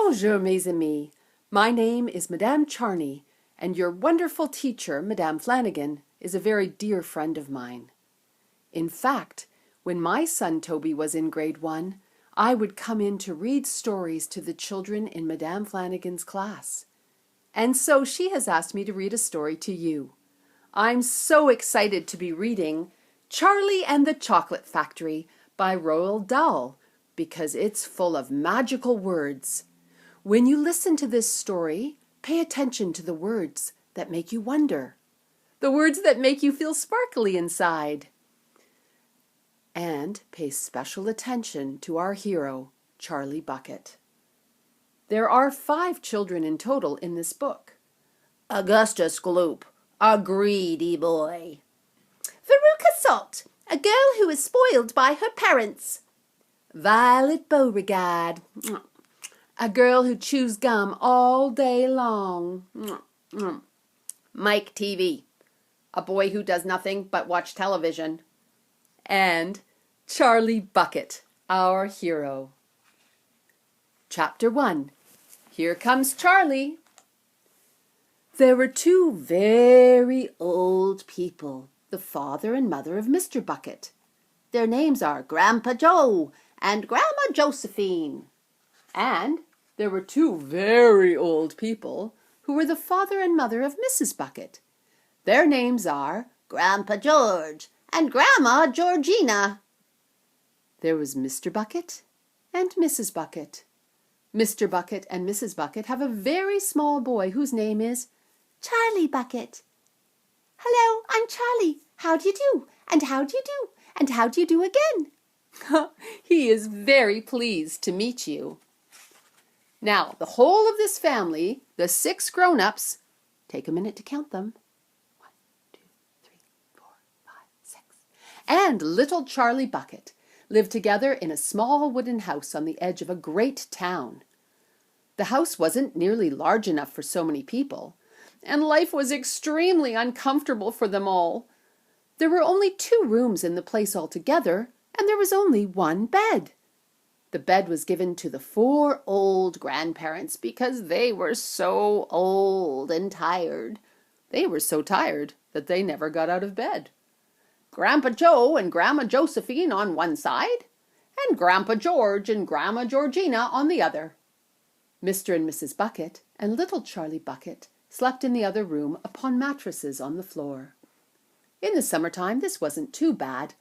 Bonjour, mes amis. My name is Madame Charney, and your wonderful teacher, Madame Flanagan, is a very dear friend of mine. In fact, when my son Toby was in grade 1, I would come in to read stories to the children in Madame Flanagan's class. And so she has asked me to read a story to you. I'm so excited to be reading Charlie and the Chocolate Factory by Roald Dahl because it's full of magical words. When you listen to this story, pay attention to the words that make you wonder, the words that make you feel sparkly inside. And pay special attention to our hero, Charlie Bucket. There are 5 children in total in this book. Augustus Gloop, a greedy boy. Veruca Salt, a girl who is spoiled by her parents. Violet Beauregard, a girl who chews gum all day long. Mike TV, a boy who does nothing but watch television. And Charlie Bucket, our hero. Chapter 1. Here comes Charlie. There were 2 very old people, the father and mother of Mr. Bucket. Their names are Grandpa Joe and Grandma Josephine. And there were 2 very old people who were the father and mother of Mrs. Bucket. Their names are Grandpa George and Grandma Georgina. There was Mr. Bucket and Mrs. Bucket. Mr. Bucket and Mrs. Bucket have a very small boy whose name is Charlie Bucket. Hello, I'm Charlie. How do you do? And how do you do? And how do you do again? He is very pleased to meet you. Now, the whole of this family, the 6 grown-ups, take a minute to count them. 1, 2, 3, 4, 5, 6. And little Charlie Bucket lived together in a small wooden house on the edge of a great town. The house wasn't nearly large enough for so many people, and life was extremely uncomfortable for them all. There were only 2 rooms in the place altogether, and there was only 1 bed. The bed was given to the 4 old grandparents because they were so old and tired. They were so tired that they never got out of bed. Grandpa Joe and Grandma Josephine on one side, and Grandpa George and Grandma Georgina on the other. Mr. and Mrs. Bucket and little Charlie Bucket slept in the other room upon mattresses on the floor. In the summertime, this wasn't too bad.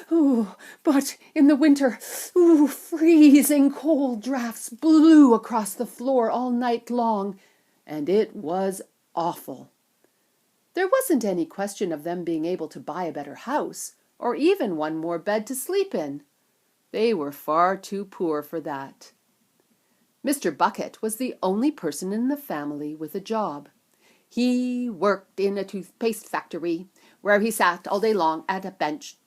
But in the winter, freezing cold drafts blew across the floor all night long, and it was awful. There wasn't any question of them being able to buy a better house, or even one more bed to sleep in. They were far too poor for that. Mr. Bucket was the only person in the family with a job. He worked in a toothpaste factory, where he sat all day long at a bench,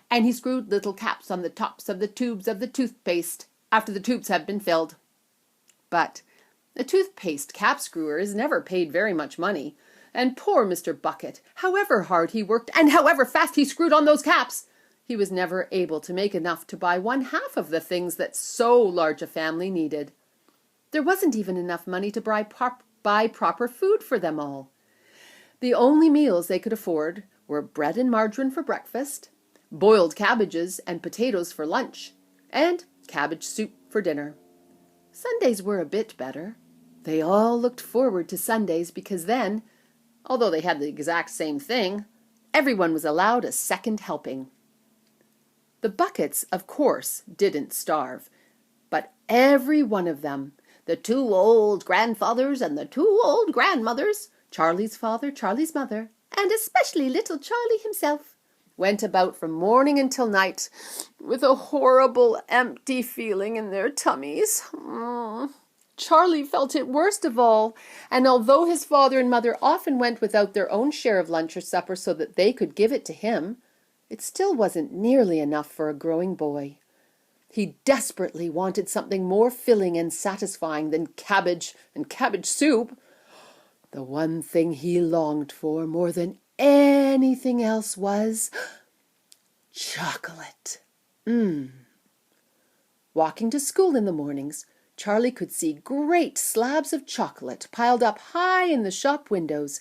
and he screwed little caps on the tops of the tubes of the toothpaste after the tubes had been filled. But a toothpaste cap screwer is never paid very much money, and poor Mr. Bucket, however hard he worked and however fast he screwed on those caps, he was never able to make enough to buy 1/2 of the things that so large a family needed. There wasn't even enough money to buy proper food for them all. The only meals they could afford were bread and margarine for breakfast, boiled cabbages and potatoes for lunch, and cabbage soup for dinner. Sundays were a bit better. They all looked forward to Sundays because then, although they had the exact same thing, everyone was allowed a second helping. The Buckets, of course, didn't starve, but every one of them, the 2 old grandfathers and the 2 old grandmothers, Charlie's father, Charlie's mother, and especially little Charlie himself, went about from morning until night with a horrible empty feeling in their tummies. Charlie felt it worst of all, and although his father and mother often went without their own share of lunch or supper so that they could give it to him, it still wasn't nearly enough for a growing boy. He desperately wanted something more filling and satisfying than cabbage and cabbage soup. The one thing he longed for more than anything else was chocolate. Walking to school in the mornings, Charlie could see great slabs of chocolate piled up high in the shop windows,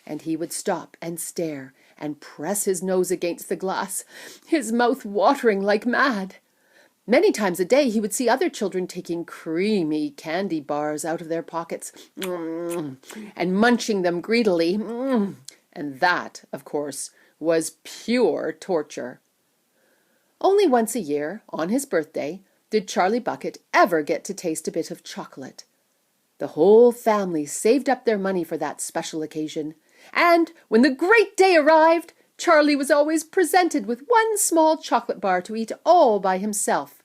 and he would stop and stare and press his nose against the glass, his mouth watering like mad. Many times a day he would see other children taking creamy candy bars out of their pockets and munching them greedily. And that, of course, was pure torture. Only once a year, on his birthday, did Charlie Bucket ever get to taste a bit of chocolate. The whole family saved up their money for that special occasion, and when the great day arrived, Charlie was always presented with one small chocolate bar to eat all by himself.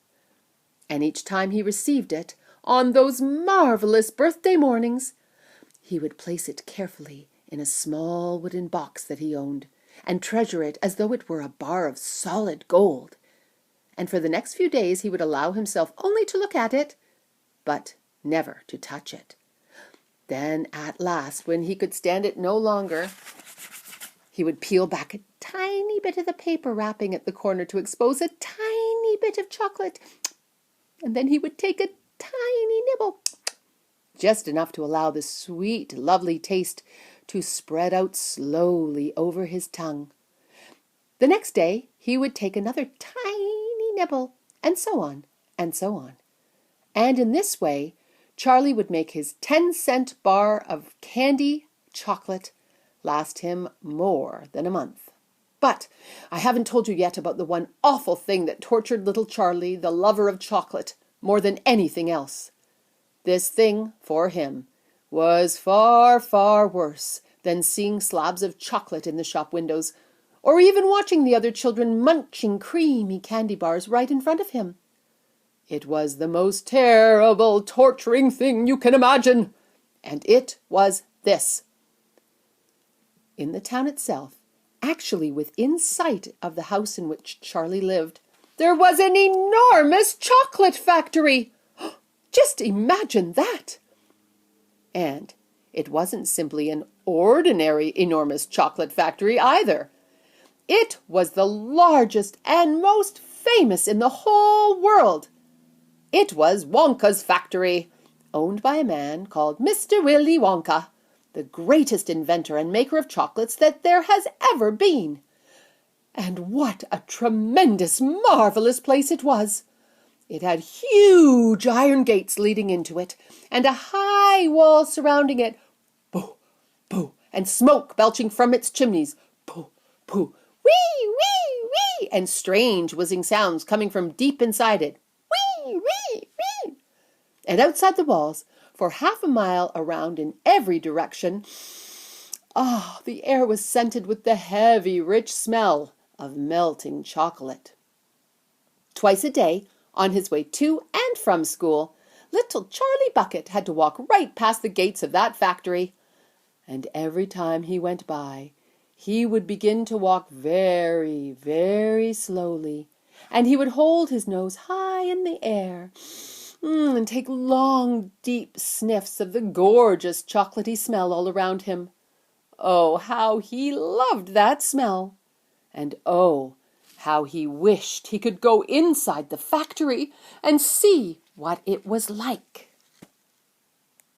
And each time he received it, on those marvelous birthday mornings, he would place it carefully in a small wooden box that he owned, and treasure it as though it were a bar of solid gold. And for the next few days he would allow himself only to look at it, but never to touch it. Then at last, when he could stand it no longer, he would peel back a tiny bit of the paper wrapping at the corner to expose a tiny bit of chocolate, and then he would take a tiny nibble, just enough to allow the sweet, lovely taste to spread out slowly over his tongue. The next day he would take another tiny nibble, and so on, and so on. And in this way, Charlie would make his 10-cent bar of candy chocolate last him more than a month. But I haven't told you yet about the one awful thing that tortured little Charlie, the lover of chocolate, more than anything else. This thing, for him, was far, far worse than seeing slabs of chocolate in the shop windows, or even watching the other children munching creamy candy bars right in front of him. It was the most terrible, torturing thing you can imagine, and it was this. In the town itself, actually within sight of the house in which Charlie lived, there was an enormous chocolate factory. Just imagine that! And it wasn't simply an ordinary enormous chocolate factory either. It was the largest and most famous in the whole world. It was Wonka's factory, owned by a man called Mr. Willy Wonka, the greatest inventor and maker of chocolates that there has ever been. And what a tremendous, marvelous place it was! It had huge iron gates leading into it, and a high wall surrounding it. Boo, boo, and smoke belching from its chimneys. Boo, boo, wee, wee, wee, and strange whizzing sounds coming from deep inside it. Wee, wee, wee. And outside the walls, for half a mile around in every direction, the air was scented with the heavy, rich smell of melting chocolate. Twice a day, on his way to and from school, little Charlie Bucket had to walk right past the gates of that factory. And every time he went by, he would begin to walk very, very slowly, and he would hold his nose high in the air and take long, deep sniffs of the gorgeous chocolatey smell all around him. Oh, how he loved that smell! And oh, how he wished he could go inside the factory and see what it was like.